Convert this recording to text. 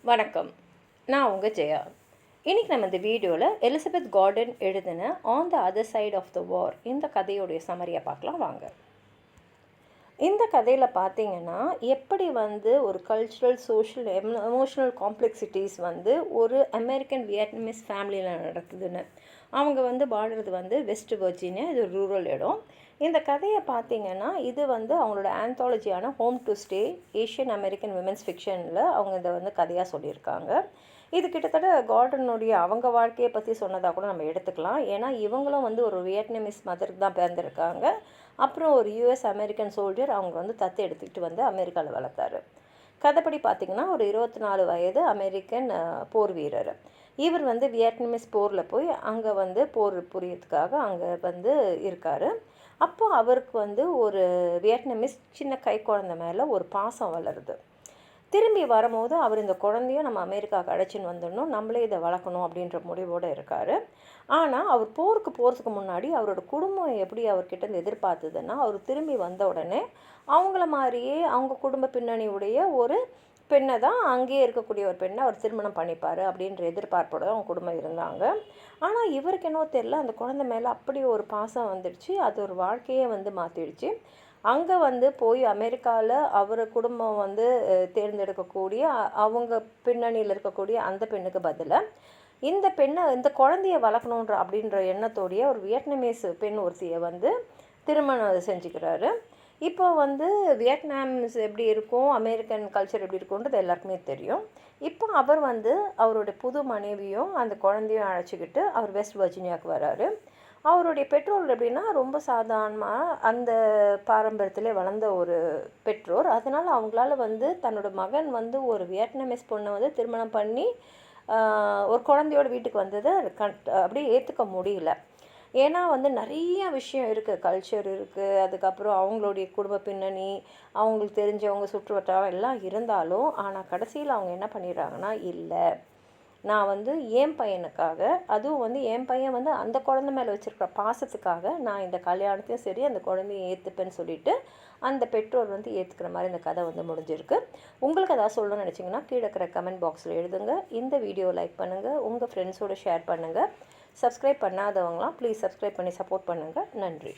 வணக்கம். நான் உங்கள் ஜெயா. இன்றைக்கி நம்ம இந்த வீடியோவில் எலிசபெத் கார்டன் எழுதின on the other side of the war இந்த கதையோடைய சமரியை பார்க்கலாம் வாங்க. இந்த கதையில் பார்த்தீங்கன்னா எப்படி ஒரு கல்ச்சுரல் சோஷியல் எமோஷனல் காம்ப்ளெக்சிட்டிஸ் ஒரு அமெரிக்கன் வியட்நாமீஸ் ஃபேமிலியில் நடக்குதுன்னு. அவங்க வாழ்கிறது வெஸ்ட் வர்ஜீனியா. இது ரூரல் இடம். இந்த கதையை பார்த்தீங்கன்னா இது அவங்களோட ஆந்தாலஜியான home to stay Asian American women's ஃபிக்ஷனில் அவங்க இதை கதையாக சொல்லியிருக்காங்க. இது கிட்டத்தட்ட கார்டனுடைய அவங்க வாழ்க்கையை பற்றி சொன்னதாக கூட நம்ம எடுத்துக்கலாம். ஏன்னா இவங்களும் ஒரு வியட்நாமீஸ் மதருக்கு தான் பிறந்திருக்காங்க. அப்புறம் ஒரு யூஎஸ் அமெரிக்கன் சோல்ஜர் அவங்க தத்து எடுத்துக்கிட்டு அமெரிக்காவில் வளர்த்தாரு. கதைப்படி பார்த்திங்கன்னா ஒரு 24 வயது அமெரிக்கன் போர் வீரர். இவர் வியட்நாமீஸ் போரில் போய் அங்கே போர் புரியறதுக்காக அங்கே இருக்கார். அப்போது அவருக்கு ஒரு வியட்நாமீஸ் சின்ன கை குழந்தை மேலே ஒரு பாசம் வளருது. திரும்பி வரும்போது அவர் இந்த குழந்தையும் நம்ம அமெரிக்காவுக்கு அழைச்சின்னு வந்துடணும், நம்மளே இதை வளர்க்கணும் அப்படின்ற முடிவோடு இருக்கார். ஆனால் அவர் போருக்கு போகிறதுக்கு முன்னாடி அவரோட குடும்பம் எப்படி அவர்கிட்ட எதிர்பார்த்ததுன்னா, அவர் திரும்பி வந்த உடனே அவங்கள மாதிரியே அவங்க குடும்ப பின்னணியுடைய ஒரு பெண்ணை தான், அங்கேயே இருக்கக்கூடிய ஒரு பெண்ணை அவர் திருமணம் பண்ணிப்பார் அப்படின்ற எதிர்பார்ப்போடு அவங்க குடும்பம் இருந்தாங்க. ஆனால் இவருக்கு என்னவோ தெரியல, அந்த குழந்தை மேலே அப்படி ஒரு பாசம் வந்துடுச்சு. அது ஒரு வாழ்க்கையே மாற்றிடுச்சு. அங்கே போய் அமெரிக்காவில் அவர் குடும்பம் தேர்ந்தெடுக்கக்கூடிய அவங்க பின்னணியில் இருக்கக்கூடிய அந்த பெண்ணுக்கு பதிலாக இந்த குழந்தைய வளர்க்கணுன்ற அப்படின்ற எண்ணத்தோடைய ஒரு வியட்நாமீஸ் பெண் ஒருத்தியை திருமணம் செஞ்சுக்கிறாரு. இப்போ வியட்நாம்ஸ் எப்படி இருக்கும், அமெரிக்கன் கல்ச்சர் எப்படி இருக்குன்றது எல்லாருக்குமே தெரியும். இப்போ அவர் அவருடைய புது மனைவியும் அந்த குழந்தையும் அழைச்சிக்கிட்டு அவர் வெஸ்ட் வர்ஜீனியாவுக்கு வராரு. அவருடைய பெற்றோர் எப்படின்னா ரொம்ப சாதாரணமாக அந்த பாரம்பரியத்திலே வளர்ந்த ஒரு பெற்றோர். அதனால் அவங்களால தன்னோட மகன் ஒரு வியட்நாமீஸ் பொண்ணை திருமணம் பண்ணி ஒரு குழந்தையோட வீட்டுக்கு வந்ததை அப்படியே ஏற்றுக்க முடியல. ஏன்னா நிறைய விஷயம் இருக்குது, கல்ச்சர் இருக்குது, அதுக்கப்புறம் அவங்களுடைய குடும்ப பின்னணி, அவங்களுக்கு தெரிஞ்சவங்க சுற்றுவட்டாரம் எல்லாம் இருந்தாலும். ஆனால் கடைசியில் அவங்க என்ன பண்ணிடுறாங்கன்னா, இல்லை நான் என் பையனுக்காக, அதுவும் என் பையன் அந்த குழந்தை மேலே வச்சுருக்கிற பாசத்துக்காக நான் இந்த கல்யாணத்தையும் சரி அந்த குழந்தையும் ஏற்றுப்பேன்னு சொல்லிவிட்டு அந்த பெற்றோர் ஏற்றுக்கிற மாதிரி இந்த கதை முடிஞ்சிருக்கு. உங்களுக்கு எதாவது சொல்லணும்னு நினச்சிங்கன்னா கீழே இருக்கிற கமெண்ட் பாக்ஸில் எழுதுங்க. இந்த வீடியோ லைக் பண்ணுங்கள், உங்கள் ஃப்ரெண்ட்ஸோடு ஷேர் பண்ணுங்கள். சப்ஸ்கிரைப் பண்ணாதவங்களாம் ப்ளீஸ் சப்ஸ்கிரைப் பண்ணி சப்போர்ட் பண்ணுங்கள். நன்றி.